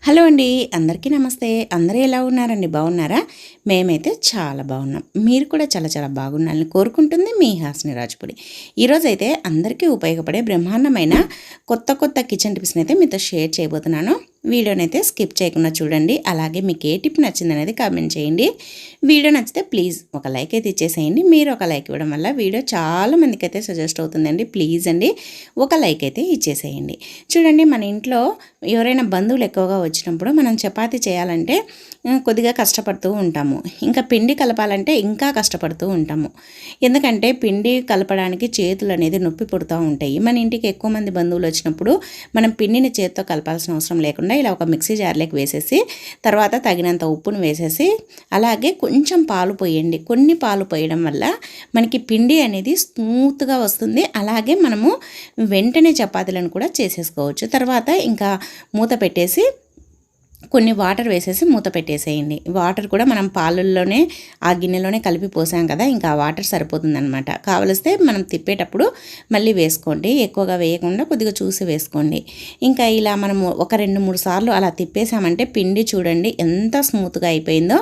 Hello అండి, అందరికీ నమస్తే. అందరూ ఎలా ఉన్నారండి? బాగున్నారా? మేమైతే చాలా బాగున్నాం. మీరు కూడా చాలా చాలా బాగున్నారని కోరుకుంటుంది మీ హాస్ని రాజుపుడి. ఈరోజైతే అందరికీ ఉపయోగపడే బ్రహ్మాండమైన కొత్త కిచెన్ టిప్స్ని అయితే మీతో షేర్ చేయబోతున్నాను. వీడియోనైతే స్కిప్ చేయకుండా చూడండి. అలాగే మీకు ఏ టిప్ నచ్చిందనేది కామెంట్ చేయండి. వీడియో నచ్చితే ప్లీజ్ ఒక లైక్ అయితే ఇచ్చేసేయండి. మీరు ఒక లైక్ ఇవ్వడం వల్ల వీడియో చాలా మందికి అయితే సజెస్ట్ అవుతుందండి. ప్లీజ్ అండి ఒక లైక్ అయితే ఇచ్చేసేయండి. చూడండి, మన ఇంట్లో ఎవరైనా బంధువులు ఎక్కువగా వచ్చినప్పుడు మనం చపాతీ చేయాలంటే కొద్దిగా కష్టపడుతూ ఉంటాము. ఇంకా పిండి కలపాలంటే ఇంకా కష్టపడుతూ ఉంటాము. ఎందుకంటే పిండి కలపడానికి చేతులు అనేది నొప్పి పుడుతూ ఉంటాయి. మన ఇంటికి ఎక్కువ మంది బంధువులు వచ్చినప్పుడు మనం పిండిని చేతితో కలపాల్సిన అవసరం లేకుండా ఇలా ఒక మిక్సీ జార్లోకి వేసేసి తర్వాత తగినంత ఉప్పును వేసేసి అలాగే కొంచెం పాలు పోయండి. కొన్ని పాలు పోయడం వల్ల మనకి పిండి అనేది స్మూత్గా వస్తుంది. అలాగే మనము వెంటనే చపాతీలను కూడా చేసేసుకోవచ్చు. తర్వాత ఇంకా మూత పెట్టేసి కొన్ని వాటర్ వేసేసి మూత పెట్టేసేయండి. వాటర్ కూడా మనం పాలల్లోనే ఆ గిన్నెలోనే కలిపి పోసాం కదా, ఇంకా ఆ వాటర్ సరిపోతుందనమాట. కావలిస్తే మనం తిప్పేటప్పుడు మళ్ళీ వేసుకోండి. ఎక్కువగా వేయకుండా కొద్దిగా చూసి వేసుకోండి. ఇంకా ఇలా మనము ఒక 2-3 సార్లు అలా తిప్పేసామంటే పిండి చూడండి ఎంత స్మూత్గా అయిపోయిందో.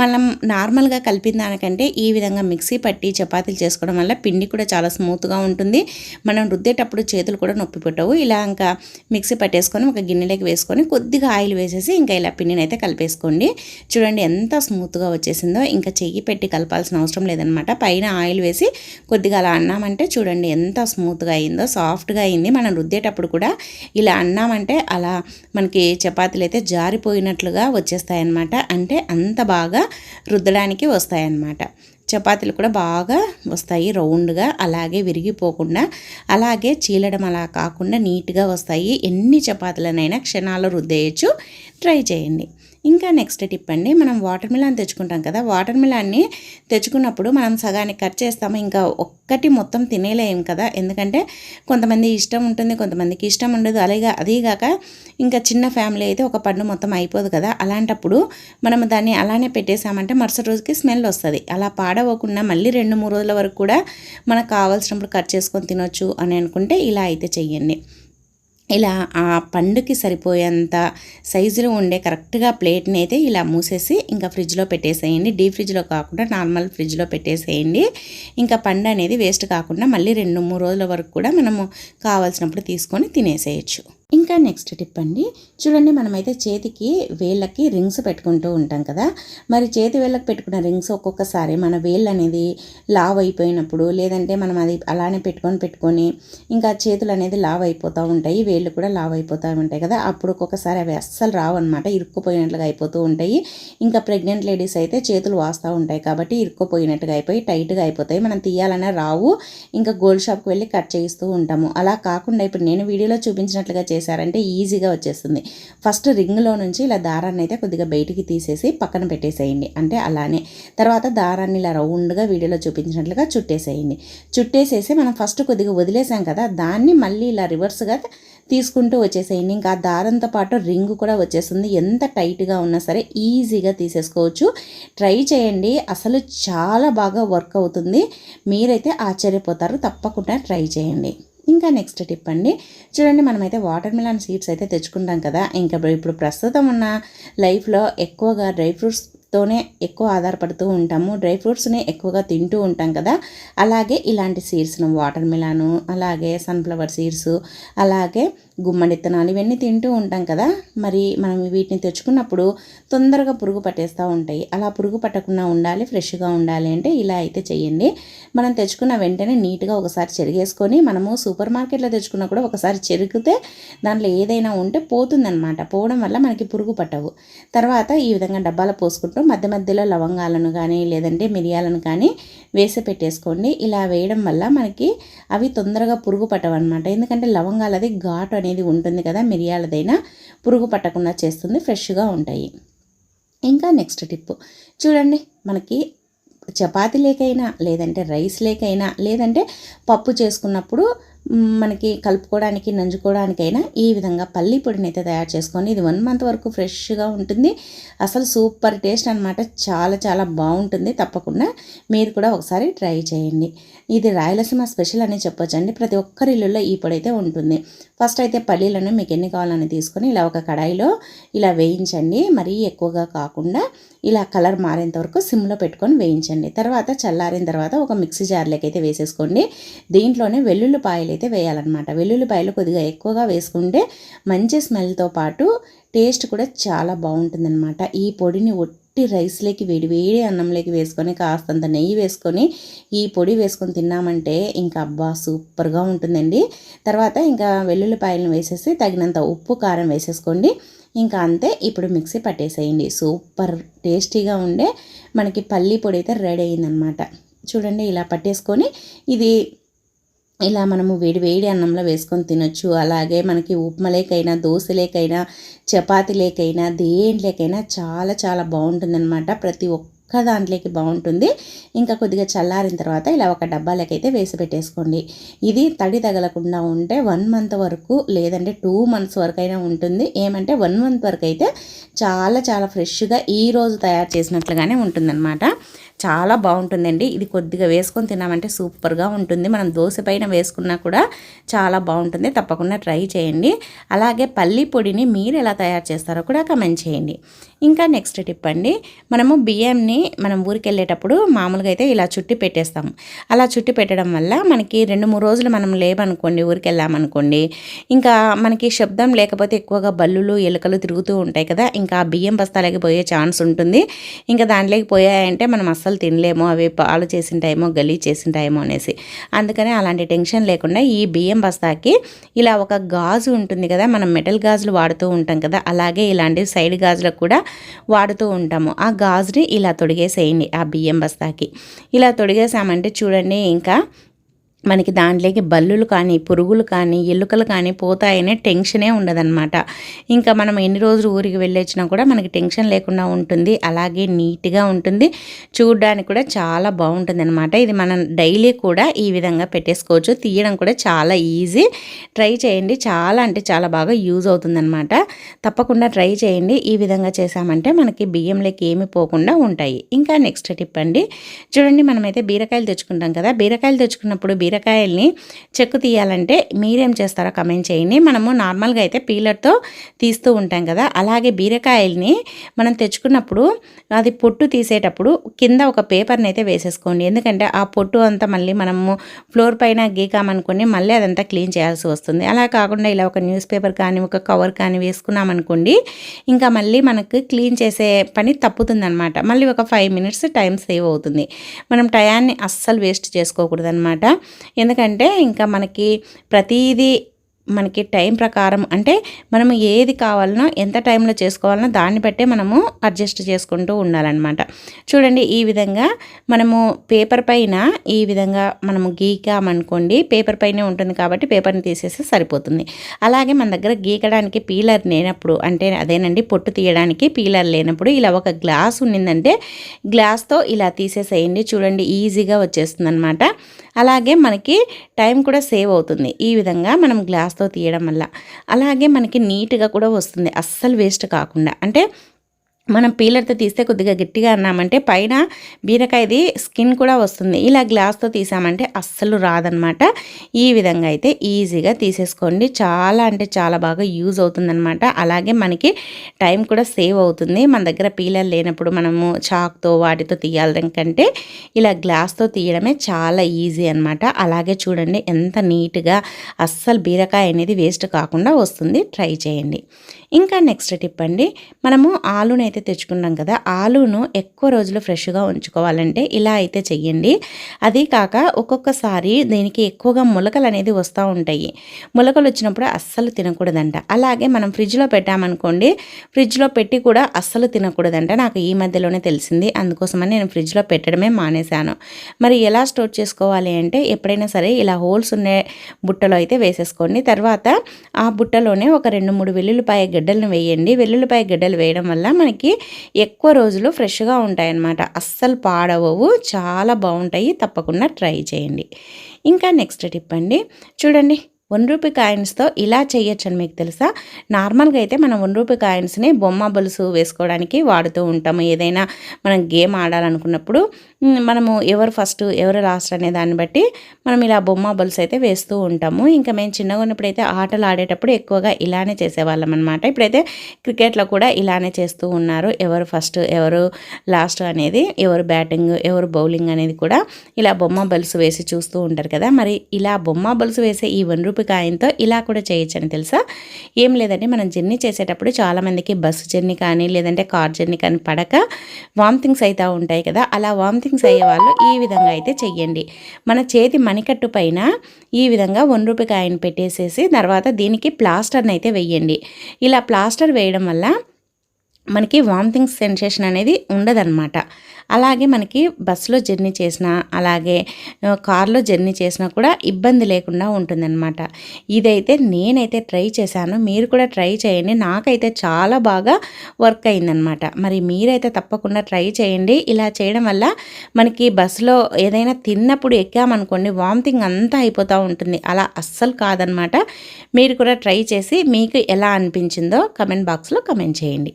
మనం నార్మల్గా కలిపిన దానికంటే ఈ విధంగా మిక్సీ పట్టి చపాతీలు చేసుకోవడం వల్ల పిండి కూడా చాలా స్మూత్గా ఉంటుంది. మనం రుద్దేటప్పుడు చేతులు కూడా నొప్పి పెట్టవు. ఇలా ఇంకా మిక్సీ పట్టేసుకొని ఒక గిన్నెలోకి వేసుకొని కొద్దిగా ఆయిల్ వేసేసి ఇంకా ఇలా పిండిని అయితే కలిపేసుకోండి. చూడండి ఎంత స్మూత్గా వచ్చేసిందో. ఇంకా చెయ్యి పెట్టి కలపాల్సిన అవసరం లేదనమాట. పైన ఆయిల్ వేసి కొద్దిగా అలా అన్నామంటే చూడండి ఎంత స్మూత్గా అయిందో, సాఫ్ట్గా అయింది. మనం రుద్దేటప్పుడు కూడా ఇలా అన్నామంటే అలా మనకి చపాతీలు అయితే జారిపోయినట్లుగా వచ్చేస్తాయన్నమాట. అంటే అంత బాగా రుద్దడానికి వస్తాయన్నమాట. చపాతీలు కూడా బాగా వస్తాయి రౌండ్గా, అలాగే విరిగిపోకుండా, అలాగే చీలడం అలా కాకుండా నీట్గా వస్తాయి. ఎన్ని చపాతీలనైనా క్షణాల్లో రుద్దేయచ్చు. ట్రై చేయండి. ఇంకా నెక్స్ట్ టిప్ అండి, మనం వాటర్ మిలాన్ తెచ్చుకుంటాం కదా, వాటర్ మిలాన్ని తెచ్చుకున్నప్పుడు మనం సగానికి కట్ చేస్తాము. ఇంకా ఒక్కటి మొత్తం తినేలేం కదా, ఎందుకంటే కొంతమంది ఇష్టం ఉంటుంది, కొంతమందికి ఇష్టం ఉండదు. అదీగాక ఇంకా చిన్న ఫ్యామిలీ అయితే ఒక పండు మొత్తం అయిపోదు కదా. అలాంటప్పుడు మనం దాన్ని అలానే పెట్టేసామంటే మరుసటి రోజుకి స్మెల్ వస్తుంది. అలా పాడవకుండా మళ్ళీ 2-3 రోజుల వరకు కూడా మనకు కావాల్సినప్పుడు కట్ చేసుకొని తినొచ్చు అని అనుకుంటే ఇలా అయితే చెయ్యండి. ఇలా ఆ పండుకి సరిపోయేంత సైజులో ఉండే కరెక్ట్గా ప్లేట్ని అయితే ఇలా మూసేసి ఇంకా ఫ్రిడ్జ్లో పెట్టేసేయండి. డీప్ ఫ్రిడ్జ్లో కాకుండా నార్మల్ ఫ్రిడ్జ్లో పెట్టేసేయండి. ఇంకా పండు అనేది వేస్ట్ కాకుండా మళ్ళీ 2-3 రోజుల వరకు కూడా మనము కావాల్సినప్పుడు తీసుకొని తినేసేయచ్చు. ఇంకా నెక్స్ట్ టిప్ అండి, చూడండి, మనమైతే చేతికి వేళ్ళకి రింగ్స్ పెట్టుకుంటూ ఉంటాం కదా. మరి చేతి వేళ్ళకి పెట్టుకున్న రింగ్స్ ఒక్కొక్కసారి మన వేళ్ళు అనేది లావ్ అయిపోయినప్పుడు, లేదంటే మనం అది అలానే పెట్టుకొని ఇంకా చేతులు అనేది లావ్ అయిపోతూ ఉంటాయి, వేళ్ళు కూడా లావ్ అయిపోతూ ఉంటాయి కదా. అప్పుడు ఒక్కొక్కసారి అవి అస్సలు రావు అనమాట, ఇరుక్కుపోయినట్లుగా అయిపోతూ ఉంటాయి. ఇంకా ప్రెగ్నెంట్ లేడీస్ అయితే చేతులు వాస్తూ ఉంటాయి కాబట్టి ఇరుక్కుపోయినట్టుగా అయిపోయి టైట్గా అయిపోతాయి. మనం తీయాలన్నా రావు. ఇంకా గోల్డ్ షాప్కి వెళ్ళి కట్ చేయిస్తూ ఉంటాము. అలా కాకుండా ఇప్పుడు నేను వీడియోలో చూపించినట్లుగా చేశారంటే ఈజీగా వచ్చేస్తుంది. ఫస్ట్ రింగ్లో నుంచి ఇలా దారాన్ని అయితే కొద్దిగా బయటికి తీసేసి పక్కన పెట్టేసేయండి. అంటే అలానే తర్వాత దారాన్ని ఇలా రౌండ్గా వీడియోలో చూపించినట్లుగా చుట్టేసేయండి. చుట్టేసేసి మనం ఫస్ట్ కొద్దిగా వదిలేసాం కదా, దాన్ని మళ్ళీ ఇలా రివర్స్గా తీసుకుంటూ వచ్చేసేయండి. ఇంకా దారంతో పాటు రింగ్ కూడా వచ్చేస్తుంది. ఎంత టైట్గా ఉన్నా సరే ఈజీగా తీసేసుకోవచ్చు. ట్రై చేయండి, అసలు చాలా బాగా వర్క్ అవుతుంది. మీరైతే ఆశ్చర్యపోతారు. తప్పకుండా ట్రై చేయండి. ఇంకా నెక్స్ట్ టిప్ అండి, చూడండి, మనమైతే వాటర్ మిలాన్ సీడ్స్ అయితే తెచ్చుకుంటాం కదా. ఇంకా ఇప్పుడు ప్రస్తుతం ఉన్న లైఫ్లో ఎక్కువగా డ్రై ఫ్రూట్స్తోనే ఎక్కువ ఆధారపడుతూ ఉంటాము. డ్రై ఫ్రూట్స్ని ఎక్కువగా తింటూ ఉంటాం కదా. అలాగే ఇలాంటి సీడ్స్ను వాటర్ మిలాను, అలాగే సన్ఫ్లవర్ సీడ్స్, అలాగే గుమ్మడి విత్తనాలు ఇవన్నీ తింటూ ఉంటాం కదా. మరి మనం వీటిని తెచ్చుకున్నప్పుడు తొందరగా పురుగు పట్టేస్తూ ఉంటాయి. అలా పురుగు పట్టకుండా ఉండాలి, ఫ్రెష్గా ఉండాలి అంటే ఇలా అయితే చెయ్యండి. మనం తెచ్చుకున్న వెంటనే నీట్గా ఒకసారి చెరిగేసుకొని, మనము సూపర్ మార్కెట్లో తెచ్చుకున్నా కూడా ఒకసారి చెరిగితే దాంట్లో ఏదైనా ఉంటే పోతుందన్నమాట. పోవడం వల్ల మనకి పురుగు పట్టవు. తర్వాత ఈ విధంగా డబ్బాలో పోసుకుంటూ మధ్య మధ్యలో లవంగాలను కానీ లేదంటే మిరియాలను కానీ వేసి పెట్టేసుకోండి. ఇలా వేయడం వల్ల మనకి అవి తొందరగా పురుగు పట్టవన్నమాట. ఎందుకంటే లవంగాలది ఘాటు అనేది ఉంటుంది కదా, మిరియాలదైనా పురుగు పట్టకుండా చేస్తుంది, ఫ్రెష్గా ఉంటాయి. ఇంకా నెక్స్ట్ టిప్ చూడండి, మనకి చపాతీ లేకైనా లేదంటే రైస్ లేకైనా లేదంటే పప్పు చేసుకున్నప్పుడు మనకి కలుపుకోవడానికి నంజుకోవడానికైనా ఈ విధంగా పల్లి పొడిని అయితే తయారు చేసుకొని ఇది 1 మంత్ వరకు ఫ్రెష్గా ఉంటుంది. అసలు సూపర్ టేస్ట్ అనమాట. చాలా చాలా బాగుంటుంది. తప్పకుండా మీరు కూడా ఒకసారి ట్రై చేయండి. ఇది రాయలసీమ స్పెషల్ అని చెప్పొచ్చండి. ప్రతి ఒక్కరి ఇళ్ళల్లో ఈ పొడి అయితే ఉంటుంది. ఫస్ట్ అయితే పల్లీలను మీకు ఎన్ని కావాలని తీసుకొని ఇలా ఒక కడాయిలో ఇలా వేయించండి. మరీ ఎక్కువగా కాకుండా ఇలా కలర్ మారేంత వరకు సిమ్లో పెట్టుకొని వేయించండి. తర్వాత చల్లారిన తర్వాత ఒక మిక్సీ జార్లోకి అయితే వేసేసుకోండి. దీంట్లోనే వెల్లుల్లిపాయలు అయితే వేయాలన్నమాట. వెల్లుల్లిపాయలు కొద్దిగా ఎక్కువగా వేసుకుంటే మంచి స్మెల్తో పాటు టేస్ట్ కూడా చాలా బాగుంటుందన్నమాట. ఈ పొడిని రైస్లోకి వేడి వేడి అన్నంలోకి వేసుకొని కాస్తంత నెయ్యి వేసుకొని ఈ పొడి వేసుకొని తిన్నామంటే ఇంకా అబ్బా సూపర్గా ఉంటుందండి. తర్వాత ఇంకా వెల్లుల్లిపాయలను వేసేసి తగినంత ఉప్పు కారం వేసేసుకోండి. ఇంకా అంతే. ఇప్పుడు మిక్సీ పట్టేసేయండి. సూపర్ టేస్టీగా ఉండే మనకి పల్లి పొడి అయితే రెడీ అయిందనమాట. చూడండి ఇలా పట్టేసుకొని ఇది ఇలా మనము వేడి వేడి అన్నంలో వేసుకొని తినొచ్చు. అలాగే మనకి ఉప్మలేకైనా దోశలేకైనా చపాతీలేకైనా దేంట్లేకైనా చాలా చాలా బాగుంటుందన్నమాట. ప్రతి ఒక్క దాంట్లోకి బాగుంటుంది. ఇంకా కొద్దిగా చల్లారిన తర్వాత ఇలా ఒక డబ్బాలకైతే వేసి పెట్టేసుకోండి. ఇది తడి తగలకుండా ఉంటే 1 మంత్ వరకు లేదంటే 2 మంత్స్ వరకు అయినా ఉంటుంది. ఏమంటే 1 మంత్ వరకు అయితే చాలా చాలా ఫ్రెష్గా ఈరోజు తయారు చేసినట్లుగానే ఉంటుందన్నమాట. చాలా బాగుంటుందండి. ఇది కొద్దిగా వేసుకొని తిన్నామంటే సూపర్గా ఉంటుంది. మనం దోశ పైన వేసుకున్నా కూడా చాలా బాగుంటుంది. తప్పకుండా ట్రై చేయండి. అలాగే పల్లి పొడిని మీరు ఎలా తయారు చేస్తారో కూడా కమెంట్ చేయండి. ఇంకా నెక్స్ట్ టిప్ అండి, మనము బియ్యంని మనం ఊరికి వెళ్ళేటప్పుడు మామూలుగా అయితే ఇలా చుట్టి పెట్టేస్తాము. అలా చుట్టి పెట్టడం వల్ల మనకి 2-3 రోజులు మనం లేవనుకోండి, ఊరికి వెళ్ళామనుకోండి, ఇంకా మనకి శబ్దం లేకపోతే ఎక్కువగా బల్లులు ఎలుకలు తిరుగుతూ ఉంటాయి కదా, ఇంకా బియ్యం బస్తాలకి పోయే ఛాన్స్ ఉంటుంది. ఇంకా దాంట్లోకి పోయాయంటే మనం అస్సలు తినలేమో, అవి పాలు చేసింటాయేమో గలీజ్ చేసింటాయేమో అనేసి. అందుకని అలాంటి టెన్షన్ లేకుండా ఈ బియ్యం బస్తాకి ఇలా ఒక గాజు ఉంటుంది కదా, మనం మెటల్ గాజులు వాడుతూ ఉంటాం కదా, అలాగే ఇలాంటి సైడ్ గాజులకు కూడా వాడుతూ ఉంటాము. ఆ గాజుని ఇలా తొడిగేసేయండి ఆ బియ్యం బస్తాకి. ఇలా తొడిగేసామంటే చూడండి ఇంకా మనకి దాంట్లోకి బల్లులు కానీ పురుగులు కానీ ఎలుకలు కానీ పోతాయనే టెన్షనే ఉండదన్నమాట. ఇంకా మనం ఎన్ని రోజులు ఊరికి వెళ్ళొచ్చినా కూడా మనకి టెన్షన్ లేకుండా ఉంటుంది. అలాగే నీట్గా ఉంటుంది, చూడడానికి కూడా చాలా బాగుంటుంది అనమాట. ఇది మనం డైలీ కూడా ఈ విధంగా పెట్టేసుకోవచ్చు. తీయడం కూడా చాలా ఈజీ. ట్రై చేయండి. చాలా అంటే చాలా బాగా యూజ్ అవుతుందన్నమాట. తప్పకుండా ట్రై చేయండి. ఈ విధంగా చేసామంటే మనకి బియ్యంలోకి ఏమి పోకుండా ఉంటాయి. ఇంకా నెక్స్ట్ టిప్ అండి, చూడండి మనమైతే బీరకాయలు తెచ్చుకుంటాం కదా, బీరకాయలు తెచ్చుకున్నప్పుడు బీరకాయల్ని చెక్కు తీయాలంటే మీరేం చేస్తారో కమెంట్ చేయండి. మనము నార్మల్గా అయితే పీలర్తో తీస్తూ ఉంటాం కదా, అలాగే బీరకాయల్ని మనం తెచ్చుకున్నప్పుడు అది పొట్టు తీసేటప్పుడు కింద ఒక పేపర్ని అయితే వేసేసుకోండి. ఎందుకంటే ఆ పొట్టు అంతా మళ్ళీ మనము ఫ్లోర్ పైన గీకామనుకోండి, మళ్ళీ అదంతా క్లీన్ చేయాల్సి వస్తుంది. అలా కాకుండా ఇలా ఒక న్యూస్ పేపర్ కానీ ఒక కవర్ కానీ వేసుకున్నామనుకోండి, ఇంకా మళ్ళీ మనకు క్లీన్ చేసే పని తప్పుతుందనమాట. మళ్ళీ ఒక 5 మినిట్స్ టైం సేవ్ అవుతుంది. మనం టయాన్ని అస్సలు వేస్ట్ చేసుకోకూడదు అనమాట. ఎందుకంటే ఇంకా మనకి ప్రతిదీ మనకి టైం ప్రకారం అంటే మనము ఏది కావాలనో ఎంత టైంలో చేసుకోవాలనో దాన్ని బట్టే మనము అడ్జస్ట్ చేసుకుంటూ ఉండాలన్నమాట. చూడండి ఈ విధంగా మనము పేపర్ పైన ఈ విధంగా మనము గీకామనుకోండి, పేపర్ పైనే ఉంటుంది కాబట్టి పేపర్ని తీసేస్తే సరిపోతుంది. అలాగే మన దగ్గర గీకడానికి పీలర్ లేనప్పుడు, అంటే అదేనండి పొట్టు తీయడానికి పీలర్ లేనప్పుడు ఇలా ఒక గ్లాస్ ఉన్నిందంటే గ్లాస్తో ఇలా తీసేసేయండి. చూడండి ఈజీగా వచ్చేస్తుంది అనమాట. అలాగే మనకి టైం కూడా సేవ్ అవుతుంది ఈ విధంగా మనం గ్లాస్తో తీయడం వల్ల. అలాగే మనకి నీట్గా కూడా వస్తుంది, అస్సలు వేస్ట్ కాకుండా. అంటే మనం పీలర్తో తీస్తే కొద్దిగా గట్టిగా అన్నామంటే పైన బీరకాయది స్కిన్ కూడా వస్తుంది. ఇలా గ్లాస్తో తీసామంటే అస్సలు రాదనమాట. ఈ విధంగా అయితే ఈజీగా తీసేసుకోండి. చాలా అంటే చాలా బాగా యూజ్ అవుతుందన్నమాట. అలాగే మనకి టైం కూడా సేవ్ అవుతుంది. మన దగ్గర పీలర్ లేనప్పుడు మనము చాక్తో వాటితో తీయాలి కంటే ఇలా గ్లాస్తో తీయడమే చాలా ఈజీ అనమాట. అలాగే చూడండి ఎంత నీట్గా అస్సలు బీరకాయ అనేది వేస్ట్ కాకుండా వస్తుంది. ట్రై చేయండి. ఇంకా నెక్స్ట్ టిప్ అండి, మనము ఆలుని అయితే తెచ్చుకున్నాం కదా, ఆలును ఎక్కువ రోజులు ఫ్రెష్గా ఉంచుకోవాలంటే ఇలా అయితే చెయ్యండి. అది కాక ఒక్కొక్కసారి దీనికి ఎక్కువగా మొలకలు అనేది వస్తూ ఉంటాయి. మొలకలు వచ్చినప్పుడు అస్సలు తినకూడదంట. అలాగే మనం ఫ్రిడ్జ్లో పెట్టామనుకోండి, ఫ్రిడ్జ్లో పెట్టి కూడా అస్సలు తినకూడదంట. నాకు ఈ మధ్యలోనే తెలిసింది. అందుకోసమని నేను ఫ్రిడ్జ్లో పెట్టడమే మానేశాను. మరి ఎలా స్టోర్ చేసుకోవాలి అంటే ఎప్పుడైనా సరే ఇలా హోల్స్ ఉన్న బుట్టలో అయితే వేసేసుకోండి. తర్వాత ఆ బుట్టలోనే ఒక 2-3 వెల్లుల్లిపాయ గడ్డలను వేయండి. వెల్లుల్లిపాయ గడ్డలు వేయడం వల్ల మనకి ఎక్కువ రోజులు ఫ్రెష్గా ఉంటాయన్నమాట. అస్సలు పాడవవు, చాలా బాగుంటాయి. తప్పకుండా ట్రై చేయండి. ఇంకా నెక్స్ట్ టిప్ అండి, చూడండి 1 రూపీ కాయిన్స్తో ఇలా చేయొచ్చు అని మీకు తెలుసా? నార్మల్గా అయితే మనం 1 రూపీ కాయిన్స్ని బొమ్మ బొలుసు వేసుకోవడానికి వాడుతూ ఉంటాము. ఏదైనా మనం గేమ్ ఆడాలనుకున్నప్పుడు మనము ఎవరు ఫస్ట్ ఎవరు లాస్ట్ అనే దాన్ని బట్టి మనం ఇలా బొమ్మ బుల్స్ అయితే వేస్తూ ఉంటాము. ఇంకా మేము చిన్నగా ఉన్నప్పుడైతే ఆటలు ఆడేటప్పుడు ఎక్కువగా ఇలానే చేసేవాళ్ళం అనమాట. ఇప్పుడైతే క్రికెట్లో కూడా ఇలానే చేస్తూ ఉన్నారు. ఎవరు ఫస్ట్ ఎవరు లాస్ట్ అనేది, ఎవరు బ్యాటింగ్ ఎవరు బౌలింగ్ అనేది కూడా ఇలా బొమ్మ బుల్స్ వేసి చూస్తూ ఉంటారు కదా. మరి ఇలా బొమ్మ బుల్స్ వేసే ఈ 1 రూపాయి కాయిన్తో ఇలా కూడా చేయొచ్చని తెలుసా? ఏం లేదండి, మనం జర్నీ చేసేటప్పుడు చాలామందికి బస్సు జర్నీ కానీ లేదంటే కార్ జర్నీ కానీ పడక వామిటింగ్స్ అవుతూ ఉంటాయి కదా. అలా వామిటింగ్స్ అయ్యే వాళ్ళు ఈ విధంగా అయితే చెయ్యండి. మన చేతి మణికట్టు పైన ఈ విధంగా 1 రూపాయి కాయిన్ పెట్టేసేసి తర్వాత దీనికి ప్లాస్టర్ని అయితే వేయండి. ఇలా ప్లాస్టర్ వేయడం వల్ల మనకి వామిటింగ్ సెన్సేషన్ అనేది ఉండదన్నమాట. అలాగే మనకి బస్సులో జర్నీ చేసినా అలాగే కార్లో జర్నీ చేసినా కూడా ఇబ్బంది లేకుండా ఉంటుందన్నమాట. ఇదైతే నేనైతే ట్రై చేశాను, మీరు కూడా ట్రై చేయండి. నాకైతే చాలా బాగా వర్క్ అయిందనమాట. మరి మీరైతే తప్పకుండా ట్రై చేయండి. ఇలా చేయడం వల్ల మనకి బస్సులో ఏదైనా తిన్నప్పుడు ఎక్కామనుకోండి వామిటింగ్ అంతా అయిపోతూ ఉంటుంది. అలా అస్సలు కాదనమాట. మీరు కూడా ట్రై చేసి మీకు ఎలా అనిపించిందో కమెంట్ బాక్స్లో కమెంట్ చేయండి.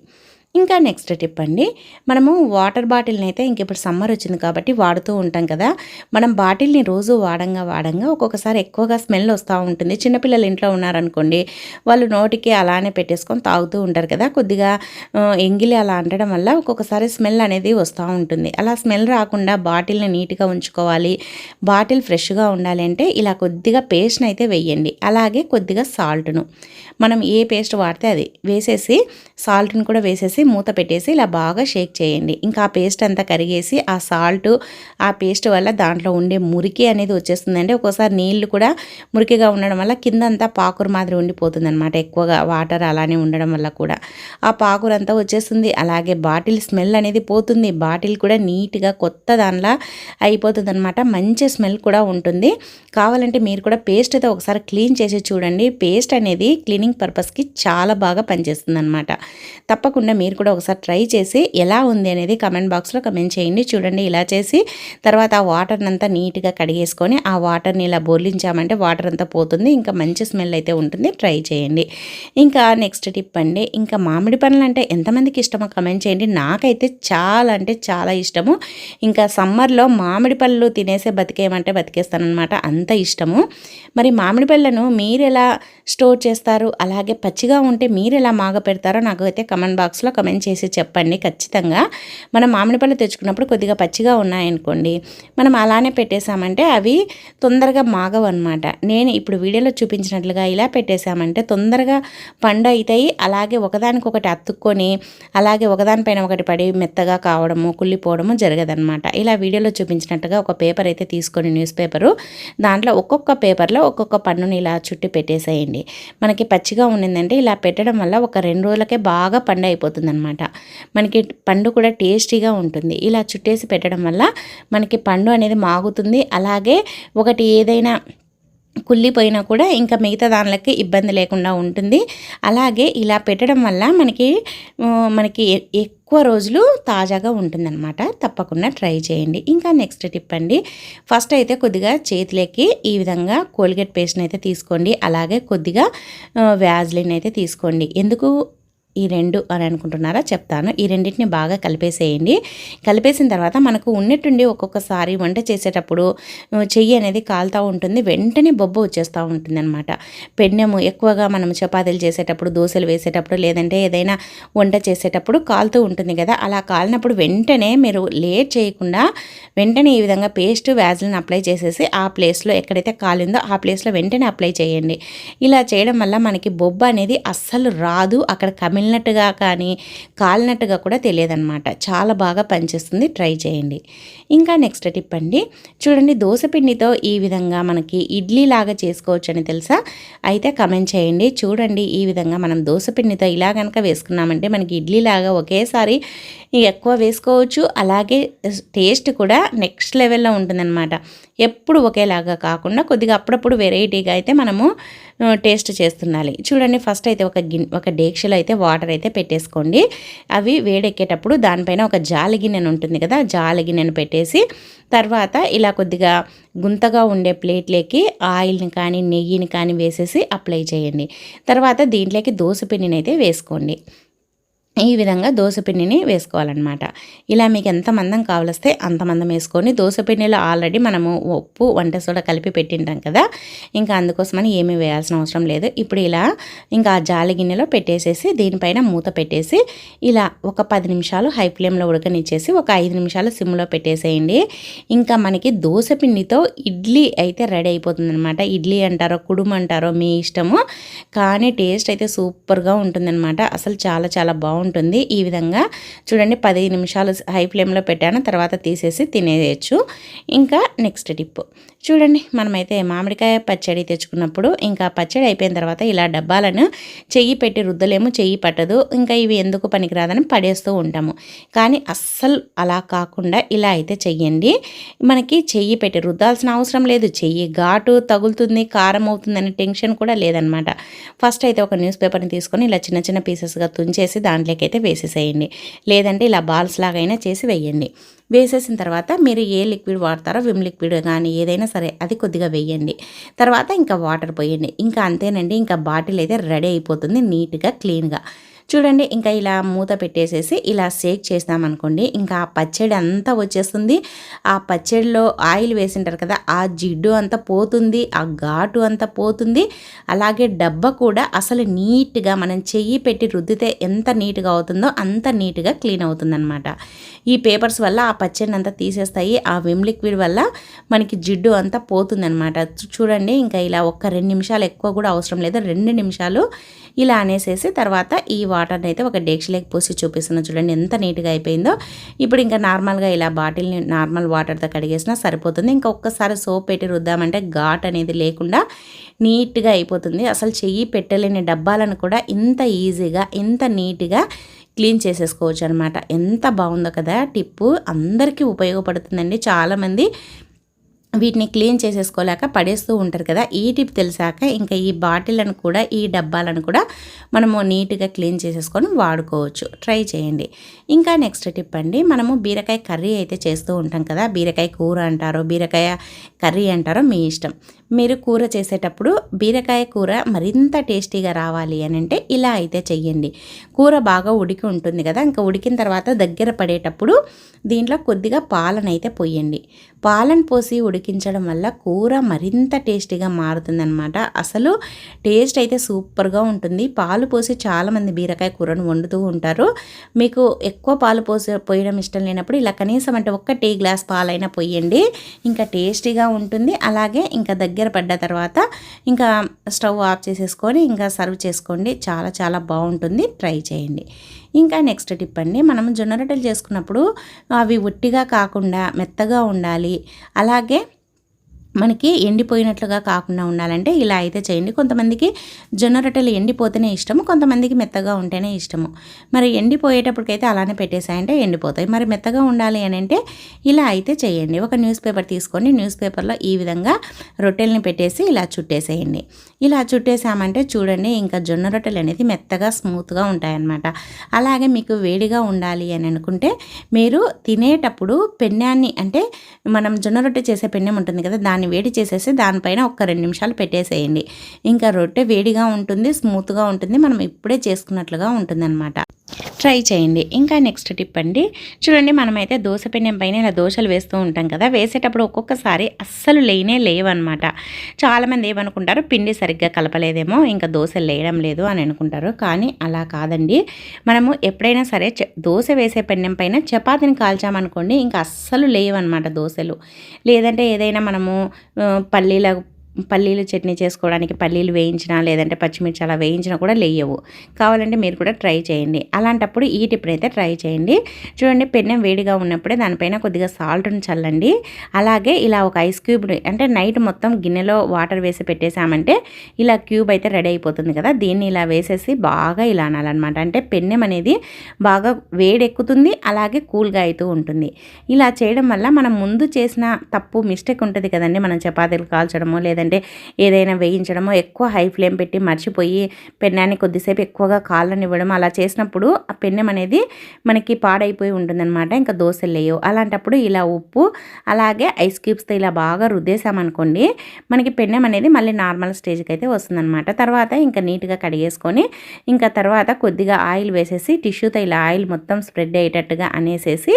ఇంకా నెక్స్ట్ టిప్ అండి, మనము వాటర్ బాటిల్ని అయితే ఇంక ఇప్పుడు సమ్మర్ వచ్చింది కాబట్టి వాడుతూ ఉంటాం కదా. మనం బాటిల్ని రోజు వాడంగా ఒక్కొక్కసారి ఎక్కువగా స్మెల్ వస్తూ ఉంటుంది. చిన్నపిల్లలు ఇంట్లో ఉన్నారనుకోండి, వాళ్ళు నోటికి అలానే పెట్టేసుకొని తాగుతూ ఉంటారు కదా. కొద్దిగా ఎంగిలి అలా అంటడం వల్ల ఒక్కొక్కసారి స్మెల్ అనేది వస్తూ ఉంటుంది. అలా స్మెల్ రాకుండా బాటిల్ని నీట్గా ఉంచుకోవాలి, బాటిల్ ఫ్రెష్గా ఉండాలి అంటే ఇలా కొద్దిగా పేస్ట్ని అయితే వేయండి. అలాగే కొద్దిగా సాల్ట్ను, మనం ఏ పేస్ట్ వాడితే అది వేసేసి సాల్ట్ని కూడా వేసేసి మూత పెట్టేసి ఇలా బాగా షేక్ చేయండి. ఇంకా ఆ పేస్ట్ అంతా కరిగేసి ఆ సాల్ట్ ఆ పేస్ట్ వల్ల దాంట్లో ఉండే మురికి అనేది వచ్చేస్తుందండి. ఒక్కోసారి నీళ్లు కూడా మురికిగా ఉండడం వల్ల కిందంతా పాకురు మాదిరి ఉండిపోతుంది అనమాట. ఎక్కువగా వాటర్ అలానే ఉండడం వల్ల కూడా ఆ పాకురు అంతా వచ్చేస్తుంది. అలాగే బాటిల్ స్మెల్ అనేది పోతుంది. బాటిల్ కూడా నీట్గా కొత్త దానిలా అయిపోతుంది అనమాట. మంచి స్మెల్ కూడా ఉంటుంది. కావాలంటే మీరు కూడా పేస్ట్ అయితే ఒకసారి క్లీన్ చేసి చూడండి. పేస్ట్ అనేది క్లీనింగ్ పర్పస్కి చాలా బాగా పనిచేస్తుంది అనమాట. తప్పకుండా మీరు కూడా ఒకసారి ట్రై చేసి ఎలా ఉంది అనేది కమెంట్ బాక్స్లో కమెంట్ చేయండి. చూడండి, ఇలా చేసి తర్వాత ఆ వాటర్ని అంతా నీట్గా కడిగేసుకొని ఆ వాటర్ని ఇలా బోర్లించామంటే వాటర్ అంతా పోతుంది. ఇంకా మంచి స్మెల్ అయితే ఉంటుంది. ట్రై చేయండి. ఇంకా నెక్స్ట్ టిప్ అండి, ఇంకా మామిడి పండ్లు అంటే ఎంతమందికి ఇష్టమో కమెంట్ చేయండి. నాకైతే చాలా అంటే చాలా ఇష్టము. ఇంకా సమ్మర్లో మామిడి పళ్ళు తినేసే బతికేయమంటే బతికేస్తానమాట, అంత ఇష్టము. మరి మామిడి పళ్ళను మీరు ఎలా స్టోర్ చేస్తారు, అలాగే పచ్చిగా ఉంటే మీరు ఎలా మాగ పెడతారో నాకు అయితే కమెంట్ బాక్స్లో కమెంట్ చేసి చెప్పండి. ఖచ్చితంగా మనం మామిడి పళ్ళు తెచ్చుకున్నప్పుడు కొద్దిగా పచ్చిగా ఉన్నాయనుకోండి, మనం అలానే పెట్టేశామంటే అవి తొందరగా మాగవు అనమాట. నేను ఇప్పుడు వీడియోలో చూపించినట్లుగా ఇలా పెట్టేశామంటే తొందరగా పండు అవుతాయి. అలాగే ఒకదానికొకటి అతుక్కొని అలాగే ఒకదానిపైన ఒకటి పడి మెత్తగా కావడము కుళ్ళిపోవడము జరగదనమాట. ఇలా వీడియోలో చూపించినట్టుగా ఒక పేపర్ అయితే తీసుకొని న్యూస్ పేపరు, దాంట్లో ఒక్కొక్క పేపర్లో ఒక్కొక్క పన్నుని ఇలా చుట్టి పెట్టేసేయండి. మనకి పచ్చిగా ఉండిందంటే ఇలా పెట్టడం వల్ల ఒక 2 రోజులకే బాగా పండు అయిపోతుంది అనమాట. మనకి పండు కూడా టేస్టీగా ఉంటుంది. ఇలా చుట్టేసి పెట్టడం వల్ల మనకి పండు అనేది మాగుతుంది. అలాగే ఒకటి ఏదైనా కుళ్ళిపోయినా కూడా ఇంకా మిగతా దానిలోకి ఇబ్బంది లేకుండా ఉంటుంది. అలాగే ఇలా పెట్టడం వల్ల మనకి ఎక్కువ రోజులు తాజాగా ఉంటుందన్నమాట. తప్పకుండా ట్రై చేయండి. ఇంకా నెక్స్ట్ టిప్ అండి, ఫస్ట్ అయితే కొద్దిగా చేతిలోకి ఈ విధంగా కోల్గేట్ పేస్ట్ని అయితే తీసుకోండి. అలాగే కొద్దిగా వ్యాజ్లిన్ అయితే తీసుకోండి. ఎందుకు ఈ 2 అని అనుకుంటున్నారా? చెప్తాను. ఈ రెండింటిని బాగా కలిపేసేయండి. కలిపేసిన తర్వాత మనకు ఉన్నట్టుండి ఒక్కొక్కసారి వంట చేసేటప్పుడు చెయ్యి అనేది కాలుతూ ఉంటుంది, వెంటనే బొబ్బ వచ్చేస్తూ ఉంటుంది అనమాట. పెన్నెము ఎక్కువగా మనం చపాతీలు చేసేటప్పుడు, దోశలు వేసేటప్పుడు, లేదంటే ఏదైనా వంట చేసేటప్పుడు కాలుతూ ఉంటుంది కదా. అలా కాలినప్పుడు వెంటనే మీరు లేట్ చేయకుండా వెంటనే ఈ విధంగా పేస్ట్ వ్యాజ్లిన్ అప్లై చేసేసి ఆ ప్లేస్లో ఎక్కడైతే కాలిందో ఆ ప్లేస్లో వెంటనే అప్లై చేయండి. ఇలా చేయడం వల్ల మనకి బొబ్బ అనేది అస్సలు రాదు. అక్కడ కమిలినట్టుగా కానీ కాలినట్టుగా కూడా తెలియదన్నమాట. చాలా బాగా పనిచేస్తుంది. ట్రై చేయండి. ఇంకా నెక్స్ట్ టిప్ అండి, చూడండి, దోసపిండితో ఈ విధంగా మనకి ఇడ్లీ లాగా చేసుకోవచ్చు అని తెలుసా? అయితే కమెంట్ చేయండి. చూడండి, ఈ విధంగా మనం దోసపిండితో ఇలా కనుక వేసుకున్నామంటే మనకి ఇడ్లీ లాగా ఒకేసారి ఎక్కువ వేసుకోవచ్చు. అలాగే టేస్ట్ కూడా నెక్స్ట్ లెవెల్లో ఉంటుందన్నమాట. ఎప్పుడు ఒకేలాగా కాకుండా కొద్దిగా అప్పుడప్పుడు వెరైటీగా అయితే మనము టేస్ట్ చేస్తుండాలి. చూడండి, ఫస్ట్ అయితే ఒక డేక్షలో అయితే వాటర్ అయితే పెట్టేసుకోండి. అవి వేడెక్కేటప్పుడు దానిపైన ఒక జాలి గిన్నెను ఉంటుంది కదా, జాలి గిన్నెను పెట్టేసి తర్వాత ఇలా కొద్దిగా గుంతగా ఉండే ప్లేట్లోకి ఆయిల్ని కానీ నెయ్యిని కానీ వేసేసి అప్లై చేయండి. తర్వాత దీంట్లోకి దోసపిండిని అయితే వేసుకోండి. ఈ విధంగా దోసపిండిని వేసుకోవాలన్నమాట. ఇలా మీకు ఎంత మందం కావలిస్తే అంత మందం వేసుకొని, దోసపిండిలో ఆల్రెడీ మనము ఉప్పు, వంట సోడా కలిపి పెట్టింటాం కదా, ఇంకా అందుకోసమని ఏమీ వేయాల్సిన అవసరం లేదు. ఇప్పుడు ఇలా ఇంకా ఆ జాలి గిన్నెలో పెట్టేసేసి దీనిపైన మూత పెట్టేసి ఇలా ఒక 10 నిమిషాలు హై ఫ్లేమ్లో ఉడకనిచ్చేసి ఒక 5 నిమిషాలు సిమ్లో పెట్టేసేయండి. ఇంకా మనకి దోసపిండితో ఇడ్లీ అయితే రెడీ అయిపోతుందనమాట. ఇడ్లీ అంటారో కుడుము అంటారో మీ ఇష్టము, కానీ టేస్ట్ అయితే సూపర్గా ఉంటుందన్నమాట. అసలు చాలా చాలా బాగుంటుంది. ఈ విధంగా చూడండి 10 నిమిషాలు హై ఫ్లేమ్లో పెట్టాను, తర్వాత తీసేసి తినేయచ్చు. ఇంకా నెక్స్ట్ టిప్ చూడండి, మనమైతే మామిడికాయ పచ్చడి తెచ్చుకున్నప్పుడు ఇంకా పచ్చడి అయిపోయిన తర్వాత ఇలా డబ్బాలను చెయ్యి పెట్టి రుద్దలేము, చెయ్యి పట్టదు, ఇంకా ఇవి ఎందుకు పనికిరాదని పడేస్తూ ఉంటాము. కానీ అస్సలు అలా కాకుండా ఇలా అయితే చెయ్యండి. మనకి చెయ్యి పెట్టి రుద్దాల్సిన అవసరం లేదు, చెయ్యి ఘాటు తగులుతుంది, కారం అవుతుందని టెన్షన్ కూడా లేదనమాట. ఫస్ట్ అయితే ఒక న్యూస్ పేపర్ని తీసుకొని ఇలా చిన్న చిన్న పీసెస్గా తుంచేసి దాంట్లోకి అయితే వేసేసేయండి, లేదంటే ఇలా బాల్స్ లాగైనా చేసి వేయండి. వేసేసిన తర్వాత మీరు ఏ లిక్విడ్ వాడతారో విమ్ లిక్విడ్ కానీ ఏదైనా సరే అది కొద్దిగా వేయండి. తర్వాత ఇంకా వాటర్ పోయండి. ఇంకా అంతేనండి, ఇంకా బాటిల్ అయితే రెడీ అయిపోతుంది నీట్గా క్లీన్గా. చూడండి ఇంకా ఇలా మూత పెట్టేసేసి ఇలా షేక్ చేస్తామనుకోండి, ఇంకా ఆ పచ్చడి అంతా వచ్చేస్తుంది. ఆ పచ్చడిలో ఆయిల్ వేసింటారు కదా, ఆ జిడ్డు అంతా పోతుంది, ఆ ఘాటు అంతా పోతుంది. అలాగే డబ్బా కూడా అసలు నీట్గా మనం చెయ్యి పెట్టి రుద్దితే ఎంత నీట్గా అవుతుందో అంత నీట్గా క్లీన్ అవుతుందన్నమాట. ఈ పేపర్స్ వల్ల ఆ పచ్చడిని అంతా తీసేస్తాయి, ఆ విమ్ లిక్విడ్ వల్ల మనకి జిడ్డు అంతా పోతుందన్నమాట. చూడండి ఇంకా ఇలా ఒక్క 2 నిమిషాలు, ఎక్కువ కూడా అవసరం లేదు, 2 నిమిషాలు ఇలా అనేసేసి తర్వాత ఈ వాటర్ని అయితే ఒక డేక్షలోకి పోసి చూపిస్తున్నాను. చూడండి ఎంత నీట్గా అయిపోయిందో. ఇప్పుడు ఇంకా నార్మల్గా ఇలా బాటిల్ని నార్మల్ వాటర్తో కడిగేసినా సరిపోతుంది. ఇంకా ఒక్కసారి సోప్ పెట్టి రుద్దామంటే ఘాట్ అనేది లేకుండా నీట్గా అయిపోతుంది. అసలు చెయ్యి పెట్టలేని డబ్బాలను కూడా ఇంత ఈజీగా ఇంత నీట్గా క్లీన్ చేసేసుకోవచ్చు అనమాట. ఎంత బాగుందో కదా టిప్పు, అందరికీ ఉపయోగపడుతుందండి. చాలామంది వీటిని క్లీన్ చేసేసుకోలేక పడేస్తూ ఉంటారు కదా. ఈ టిప్ తెలిసాక ఇంకా ఈ బాటిళ్లను కూడా ఈ డబ్బాలను కూడా మనము నీట్గా క్లీన్ చేసేసుకొని వాడుకోవచ్చు. ట్రై చేయండి. ఇంకా నెక్స్ట్ టిప్ అండి, మనము బీరకాయ కర్రీ అయితే చేస్తూ ఉంటాం కదా. బీరకాయ కూర అంటారో బీరకాయ కర్రీ అంటారో మీ ఇష్టం. మీరు కూర చేసేటప్పుడు బీరకాయ కూర మరింత టేస్టీగా రావాలి అని అంటే ఇలా అయితే చెయ్యండి. కూర బాగా ఉడికి ఉంటుంది కదా, ఇంకా ఉడికిన తర్వాత దగ్గర పడేటప్పుడు దీంట్లో కొద్దిగా పాలను అయితే పోయండి. పాలను పోసి ఉడికించడం వల్ల కూర మరింత టేస్టీగా మారుతుందన్నమాట. అసలు టేస్ట్ అయితే సూపర్గా ఉంటుంది. పాలు పోసి చాలామంది బీరకాయ కూరను వండుతూ ఉంటారు. మీకు ఎక్కువ పాలు పోయడం ఇష్టం లేనప్పుడు ఇలా కనీసం అంటే 1 టీ గ్లాస్ పాలైనా పోయండి, ఇంకా టేస్టీగా ఉంటుంది. అలాగే ఇంకా దగ్గర పడ్డ తర్వాత ఇంకా స్టవ్ ఆఫ్ చేసేసుకొని ఇంకా సర్వ్ చేసుకోండి. చాలా చాలా బాగుంటుంది. ట్రై చేయండి. ఇంకా నెక్స్ట్ టిప్ అండి, మనం జొన్న రొట్టెలు చేసుకున్నప్పుడు అవి ఒట్టిగా కాకుండా మెత్తగా ఉండాలి, అలాగే మనకి ఎండిపోయినట్లుగా కాకుండా ఉండాలంటే ఇలా అయితే చేయండి. కొంతమందికి జొన్న రొట్టెలు ఎండిపోతేనే ఇష్టము, కొంతమందికి మెత్తగా ఉంటేనే ఇష్టము. మరి ఎండిపోయేటప్పటికైతే అలానే పెట్టేసాయంటే ఎండిపోతాయి. మరి మెత్తగా ఉండాలి అని అంటే ఇలా అయితే చేయండి. ఒక న్యూస్ పేపర్ తీసుకొని న్యూస్ పేపర్లో ఈ విధంగా రొట్టెల్ని పెట్టేసి ఇలా చుట్టేసేయండి. ఇలా చుట్టేసామంటే చూడండి ఇంకా జొన్న రొట్టెలు అనేది మెత్తగా స్మూత్గా ఉంటాయన్నమాట. అలాగే మీకు వేడిగా ఉండాలి అని అనుకుంటే మీరు తినేటప్పుడు పెన్నాన్ని, అంటే మనం జొన్న రొట్టె చేసే పెన్నం ఉంటుంది కదా, దాన్ని వేడి చేసేసి దానిపైన ఒక 2 నిమిషాలు పెట్టేసేయండి. ఇంకా రొట్టె వేడిగా ఉంటుంది, స్మూత్గా ఉంటుంది, మనం ఇప్పుడే చేసుకున్నట్లుగా ఉంటుందన్నమాట. ట్రై చేయండి. ఇంకా నెక్స్ట్ టిప్ అండి, చూడండి మనమైతే దోశ పెనం పైన ఇలా దోశలు వేస్తూ ఉంటాం కదా, వేసేటప్పుడు ఒక్కొక్కసారి అస్సలు లేవన్నమాట. చాలామంది ఏమనుకుంటారు, పిండి సరిగ్గా కలపలేదేమో ఇంకా దోశలు లేయడం లేదు అని అనుకుంటారు. కానీ అలా కాదండి. మనము ఎప్పుడైనా సరే దోశ వేసే పెనం పైన చపాతీని కాల్చామనుకోండి ఇంకా అస్సలు లేవన్నమాట దోశలు. లేదంటే ఏదైనా మనము పల్లీలు చట్నీ చేసుకోవడానికి పల్లీలు వేయించినా లేదంటే పచ్చిమిర్చి అలా వేయించినా కూడా లేయవు. కావాలంటే మీరు కూడా ట్రై చేయండి. అలాంటప్పుడు ఈ టిప్ అయితే ట్రై చేయండి. చూడండి పెనం వేడిగా ఉన్నప్పుడే దానిపైన కొద్దిగా సాల్ట్ని చల్లండి. అలాగే ఇలా ఒక ఐస్ క్యూబ్, అంటే నైట్ మొత్తం గిన్నెలో వాటర్ వేసి పెట్టేసామంటే ఇలా క్యూబ్ అయితే రెడీ అయిపోతుంది కదా, దీన్ని ఇలా వేసేసి బాగా ఇలా అనాలన్నమాట. అంటే పెనం అనేది బాగా వేడెక్కుతుంది, అలాగే కూల్గా అవుతూ ఉంటుంది. ఇలా చేయడం వల్ల మనం ముందు చేసిన మిస్టేక్ ఉంటుంది కదండి, మనం చపాతీలు కాల్చడమో లేదంటే లేదంటే ఏదైనా వేయించడమో ఎక్కువ హై ఫ్లేమ్ పెట్టి మర్చిపోయి పెన్నాన్ని కొద్దిసేపు ఎక్కువగా కాలనివ్వడం అలా చేసినప్పుడు ఆ పెన్నెం అనేది మనకి పాడైపోయి ఉంటుందన్నమాట. ఇంకా దోశలు లేవు. అలాంటప్పుడు ఇలా ఉప్పు అలాగే ఐస్ క్యూబ్స్తో ఇలా బాగా రుద్దేశామనుకోండి మనకి పెన్నెం అనేది మళ్ళీ నార్మల్ స్టేజ్కి అయితే వస్తుందన్నమాట. తర్వాత ఇంకా నీట్గా కడిగేసుకొని ఇంకా తర్వాత కొద్దిగా ఆయిల్ వేసేసి టిష్యూతో ఇలా ఆయిల్ మొత్తం స్ప్రెడ్ అయ్యేటట్టుగా అనేసేసి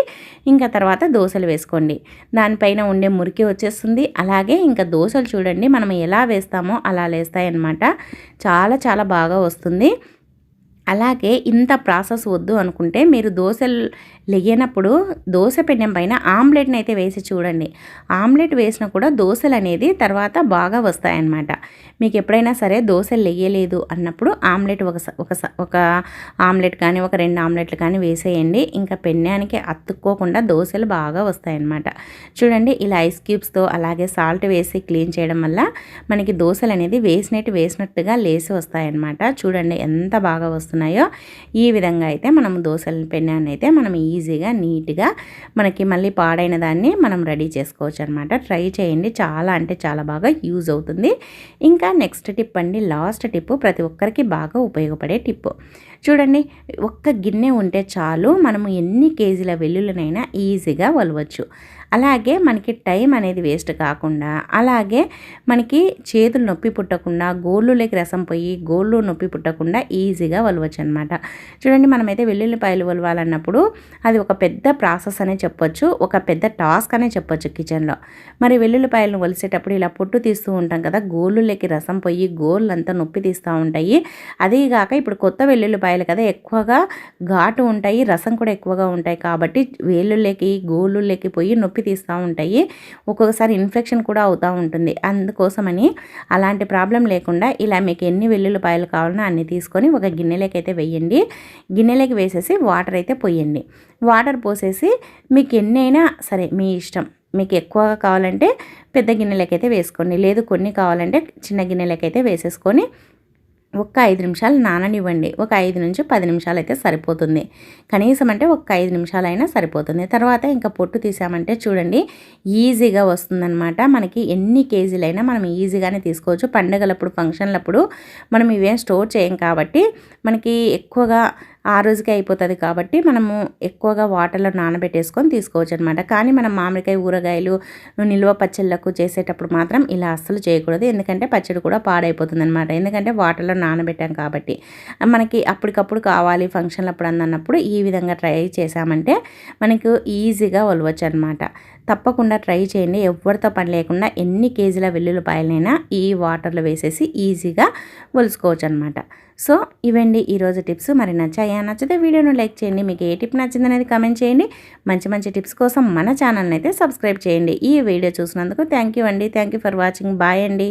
ఇంకా తర్వాత దోశలు వేసుకోండి. దానిపైన ఉండే మురికి వచ్చేస్తుంది. అలాగే ఇంకా దోశలు చూడండి మనం ఎలా వేస్తామో అలా లేస్తాయన్నమాట. చాలా చాలా బాగా వస్తుంది. అలాగే ఇంత ప్రాసెస్ వద్దు అనుకుంటే మీరు దోశలు లేనప్పుడు దోశ పెనం పైన ఆమ్లెట్ని అయితే వేసి చూడండి. ఆమ్లెట్ వేసినా కూడా దోశలు అనేది తర్వాత బాగా వస్తాయన్నమాట. మీకు ఎప్పుడైనా సరే దోశలు లేయలేదు అన్నప్పుడు ఆమ్లెట్ ఒక ఆమ్లెట్ కానీ ఒక 2 ఆమ్లెట్లు కానీ వేసేయండి. ఇంకా పెన్నానికి అతుక్కోకుండా దోశలు బాగా వస్తాయన్నమాట. చూడండి ఇలా ఐస్ క్యూబ్స్తో అలాగే సాల్ట్ వేసి క్లీన్ చేయడం వల్ల మనకి దోశలు అనేది వేసినట్టుగా లేసి వస్తాయన్నమాట. చూడండి ఎంత బాగా వస్తున్నాయో. ఈ విధంగా అయితే మనం దోశల పెన్నాన్ని అయితే మనం ఈజీగా నీట్గా మనకి మళ్ళీ పాడైన దాన్ని మనం రెడీ చేసుకోవచ్చు అనమాట. ట్రై చేయండి, చాలా అంటే చాలా బాగా యూజ్ అవుతుంది. ఇంకా నెక్స్ట్ టిప్ అండి, లాస్ట్ టిప్, ప్రతి ఒక్కరికి బాగా ఉపయోగపడే టిప్. చూడండి ఒక్క గిన్నె ఉంటే చాలు మనము ఎన్ని కేజీల వెల్లుల్లినైనా ఈజీగా వలవచ్చు. అలాగే మనకి టైం అనేది వేస్ట్ కాకుండా అలాగే మనకి చేతులు నొప్పి పుట్టకుండా గోళ్ళులోకి రసం పోయి గోళ్ళు నొప్పి పుట్టకుండా ఈజీగా వలవచ్చు అనమాట. చూడండి మనమైతే వెల్లుల్లిపాయలు వలవాలన్నప్పుడు అది ఒక పెద్ద ప్రాసెస్ అనే చెప్పొచ్చు, ఒక పెద్ద టాస్క్ అనే చెప్పొచ్చు కిచెన్లో. మరి వెల్లుల్లిపాయలను వలిసేటప్పుడు ఇలా పొట్టు తీస్తూ ఉంటాం కదా, గోళ్ళులోకి రసం పోయి గోళ్ళంతా నొప్పి తీస్తూ ఉంటాయి. అదేగాక ఇప్పుడు కొత్త వెల్లుల్లిపాయలు కదా ఎక్కువగా ఘాటు ఉంటాయి, రసం కూడా ఎక్కువగా ఉంటాయి కాబట్టి వేళ్ళులోకి గోళ్ళులోకి పోయి నొప్పి తీస్తూ ఉంటాయి. ఒక్కొక్కసారి ఇన్ఫెక్షన్ కూడా అవుతూ ఉంటుంది. అందుకోసమని అలాంటి ప్రాబ్లం లేకుండా ఇలా మీకు ఎన్ని వెల్లుల్లిపాయలు కావాలన్నా అన్ని తీసుకొని ఒక గిన్నెలోకి అయితే వేయండి. గిన్నెలోకి వేసేసి వాటర్ అయితే పోయండి. వాటర్ పోసేసి మీకు ఎన్నైనా సరే మీ ఇష్టం, మీకు ఎక్కువగా కావాలంటే పెద్ద గిన్నెలోకి అయితే వేసుకోండి, లేదు కొన్ని కావాలంటే చిన్న గిన్నెలోకి అయితే వేసేసుకొని ఒక 5 నిమిషాలు నాననివ్వండి. ఒక 5 నుంచి 10 నిమిషాలు అయితే సరిపోతుంది. కనీసం అంటే ఒక 5 నిమిషాలైనా సరిపోతుంది. తర్వాత ఇంకా పొట్టు తీసామంటే చూడండి ఈజీగా వస్తుందన్నమాట. మనకి ఎన్ని కేజీలైనా మనం ఈజీగానే తీసుకోవచ్చు. పండగలప్పుడు ఫంక్షన్లప్పుడు మనం ఇవేం స్టోర్ చేయం కాబట్టి మనకి ఎక్కువగా ఆ రోజుకే అయిపోతుంది కాబట్టి మనము ఎక్కువగా వాటర్లో నానబెట్టేసుకొని తీసుకోవచ్చు అనమాట. కానీ మనం మామిడికాయ ఊరగాయలు నిల్వ పచ్చళ్ళకు చేసేటప్పుడు మాత్రం ఇలా అస్సలు చేయకూడదు. ఎందుకంటే పచ్చడి కూడా పాడైపోతుంది అనమాట. ఎందుకంటే వాటర్లో నానబెట్టాం కాబట్టి. మనకి అప్పటికప్పుడు కావాలి ఫంక్షన్లప్పుడు అన్నప్పుడు ఈ విధంగా ట్రై చేసామంటే మనకు ఈజీగా వలవచ్చు అనమాట. తప్పకుండా ట్రై చేయండి. ఎవరితో పని లేకుండా ఎన్ని కేజీల వెల్లుల్లిపాయలైనా ఈ వాటర్లో వేసేసి ఈజీగా ఒలుసుకోవచ్చు అనమాట. సో ఇవండి ఈరోజు టిప్స్. మరి నచ్చాయా? నచ్చితే వీడియోను లైక్ చేయండి. మీకు ఏ టిప్ నచ్చిందనేది కామెంట్ చేయండి. మంచి మంచి టిప్స్ కోసం మన ఛానల్ని అయితే సబ్స్క్రైబ్ చేయండి. ఈ వీడియో చూసినందుకు థ్యాంక్ యూ అండి. Thank you for watching. Bye అండి.